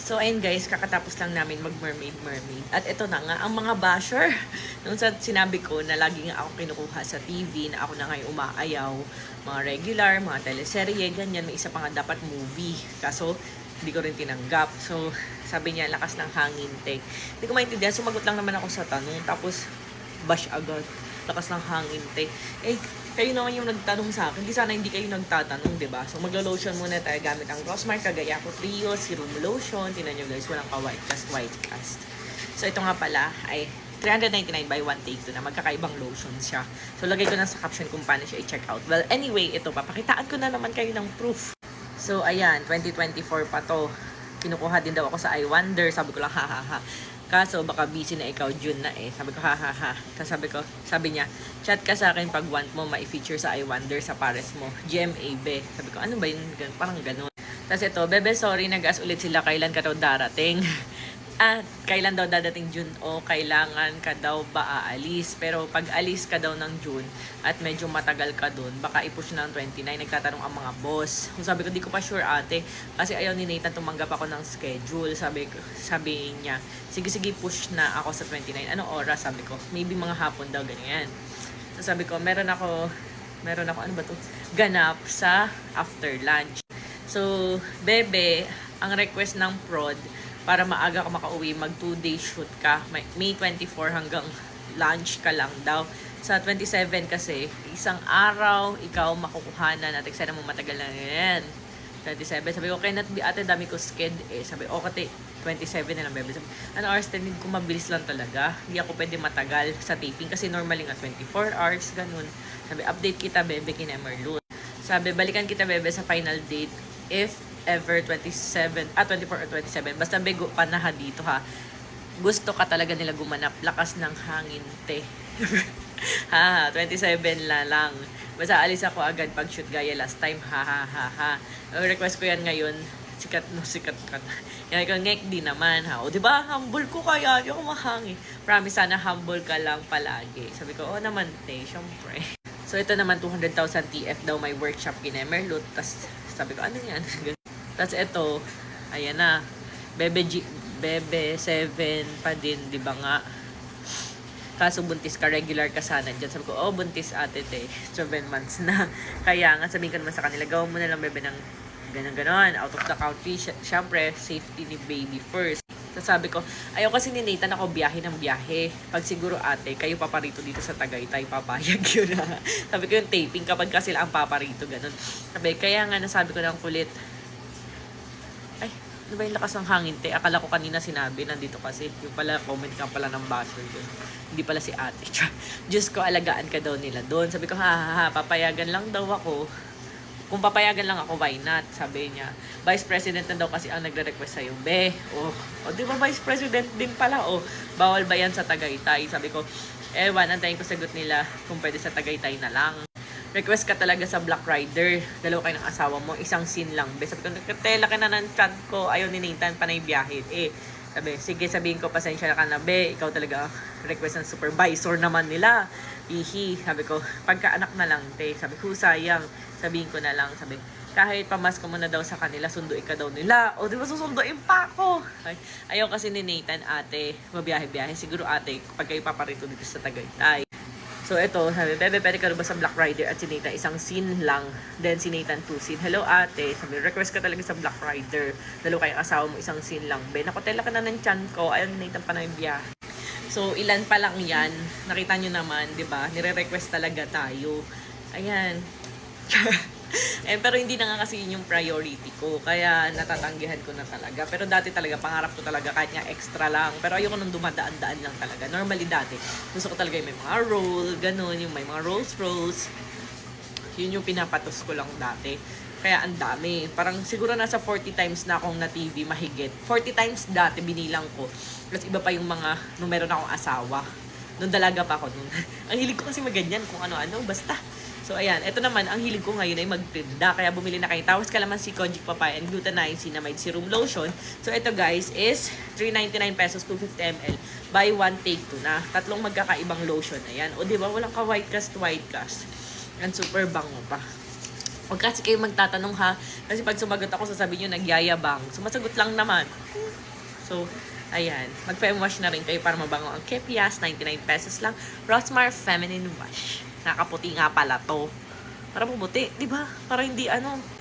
So, ayun guys, kakatapos lang namin mag-mermaid. At ito na nga, ang mga basher. Nung sa sinabi ko na lagi nga ako kinukuha sa TV, na ako na ngayon umaayaw, mga regular, mga teleserye, ganyan, may isa pa nga dapat movie. Kaso, hindi ko rin tinanggap. So, sabi niya, lakas ng hangin, te. Hindi ko maintindihan, sumagot lang naman ako sa tanong, tapos, bash agad. Lakas ng hangin, te. Eh, kayo naman yung nagtanong sa akin. Hindi kayo nagtatanong, diba? So, maglo-lotion muna tayo gamit ang Rosmar Cagayaco Trio Serum Lotion. Tingnan nyo guys, walang ka-white cast. So, ito nga pala ay 399 by 1 take 2 na magkakaibang lotion siya. So, lagay ko na sa caption kung paano siya i-check out. Well, anyway, ito, papakitaan ko na naman kayo ng proof. So, ayan, 2024 pa to. Kinukuha din daw ako sa I Wonder. Sabi ko lang, ha. Kaso, baka busy na ikaw, June na eh. Sabi ko, ha. Tapos sabi niya, chat ka sa akin pag want mo ma-feature sa I Wonder sa pares mo. GMA, be. Sabi ko, ano ba yun? Parang ganun. Tapos ito, bebe, sorry, nag-as ulit sila. Kailan ka daw darating? Kailan daw dadating June o kailangan ka daw ba aalis? Pero pag alis ka daw ng June at medyo matagal ka dun, baka i-push na ng 29. Nagtatanong ang mga boss. Kung sabi ko, di ko pa sure ate. Kasi ayaw ni Nathan tumanggap ako ng schedule. Sabi niya, sige push na ako sa 29. Anong oras? Sabi ko, maybe mga hapon daw, ganyan. So sabi ko, meron ako, ano ba to? Ganap sa after lunch. So, bebe, ang request ng prod, para maaga ka makauwi, mag 2-day shoot ka. May 24 hanggang lunch ka lang daw. Sa 27 kasi, isang araw, ikaw makukuhanan at eksena mo matagal na yan. 27, sabi ko, not be ate, dami ko sked eh. Sabi, okay, 27 na lang, bebe. Sabi, ano hours, din ko mabilis lang talaga. Hindi ako pwede matagal sa taping kasi normally nga 24 hours, ganun. Sabi, update kita, bebe, kina Merlut. Sabi, balikan kita, bebe, sa final date if ever 24 or 27. Basta bego pa na ha dito ha. Gusto ka talaga nila gumanap. Lakas ng hangin, te. 27 lang. Basta alis ako agad pag shoot gaya last time. Request ko yan ngayon. Sikat ka na. Yan ko, ngek di naman ha. O diba, humble ko kaya. Di ako mahangi. Promise, sana humble ka lang palagi. Sabi ko, naman, te. Syempre. So, ito naman, 200,000 TF daw may workshop kina Merlut. Tapos, sabi ko, ano yan? Tapos ito, ayan na, Bebe 7 pa din, di ba nga? Kaso buntis ka, regular ka sana dyan. Sabi ko, buntis ate te, 7 months na. Kaya nga, sabihin ko naman sa kanila, gawin mo na lang bebe ng ganon, out of the country. Siyempre, safety ni baby first. So sabi ko, ayaw kasi ni Nathan ako biyahe ng biyahe. Pag siguro ate, kayo paparito dito sa Tagaytay, papayag yun na. Sabi ko yung taping kapag kasi sila ang paparito, ganon. Sabi, kaya nga nasabi ko ng kulit, ay, ano ba yung lakas ng hangin, te? Akala ko kanina sinabi, nandito kasi. Yung pala, comment ka pala ng basher yun. Hindi pala si ate. Diyos ko, alagaan ka daw nila doon. Sabi ko, papayagan lang daw ako. Kung papayagan lang ako, why not? Sabi niya, Vice President na daw kasi ang nagre-request sa'yo. Be, di ba Vice President din pala? Bawal ba yan sa Tagaytay? Sabi ko, antayin ko sagot nila kung pwede sa Tagaytay na lang. Request ka talaga sa Black Rider. Dalawa kayo ng asawa mo. Isang scene lang. Be, sabi ko, nagkatela ka na ng chat ko. Ayaw ni Nathan, panay biyahe. Sabi, sige, sabihin ko, pasensya na ka na, be. Ikaw talaga request ng supervisor naman nila. Sabi ko, pagkaanak na lang, te. Sabi ko, sayang. Sabihin ko na lang. Sabi, kahit pamasko mo na daw sa kanila, sunduin ka daw nila. Di ba susunduin pa ako? Ayaw kasi ni Nathan, ate, mabiyahe-biyahe. Siguro, ate, pag kayo paparito dito sa Tagaytay. So, ito, sabi, bebe, pwede ka ba sa Black Rider at si Nathan, isang scene lang. Then, si Nathan, 2 scene. Hello, ate. Sabi, request ka talaga sa Black Rider. Dalawa kayong asawa mo, isang scene lang. Ben, nakotela ka na ng chan ko. Ayaw ni Nathan pa na yung biyahe. So, ilan pa lang yan. Nakita nyo naman, di ba? Nire-request talaga tayo. Ayan. Pero hindi na nga kasi yun yung priority ko. Kaya natatanggihan ko na talaga. Pero dati talaga, pangarap ko talaga kahit nga extra lang. Pero ayoko nung dumadaan-daan lang talaga. Normally dati, gusto ko talaga yung may mga roll, ganun, yung may mga rolls. Yun yung pinapatos ko lang dati. Kaya ang dami. Parang siguro nasa 40 times na akong na TV mahigit. 40 times dati binilang ko. Plus iba pa yung mga nung meron akong asawa. Nung dalaga pa ako nun. Ang hilig ko kasi maganyan kung ano-ano. Basta. So, ayan. Ito naman, ang hilig ko ngayon ay magtinda. Kaya bumili na kayo. Tawas Kalamansi, Kojic Papaya, and Glutamine Cinnamide Serum Lotion. So, ito guys is 399 pesos, 250 ml. Buy one, take two na. Tatlong magkakaibang lotion. Ayan. O, diba? Walang ka-white cast. And super bango pa. Huwag kasi kayo magtatanong ha. Kasi pag sumagot ako, sasabihin nyo nagyayabang. Sumasagot lang naman. So, ayan. Mag-fem wash na rin kayo para mabango ang Kepias. 99 pesos lang. Rosmar Feminine Wash. Nakaputi nga pala to. Para mabuti, di ba? Para hindi ano.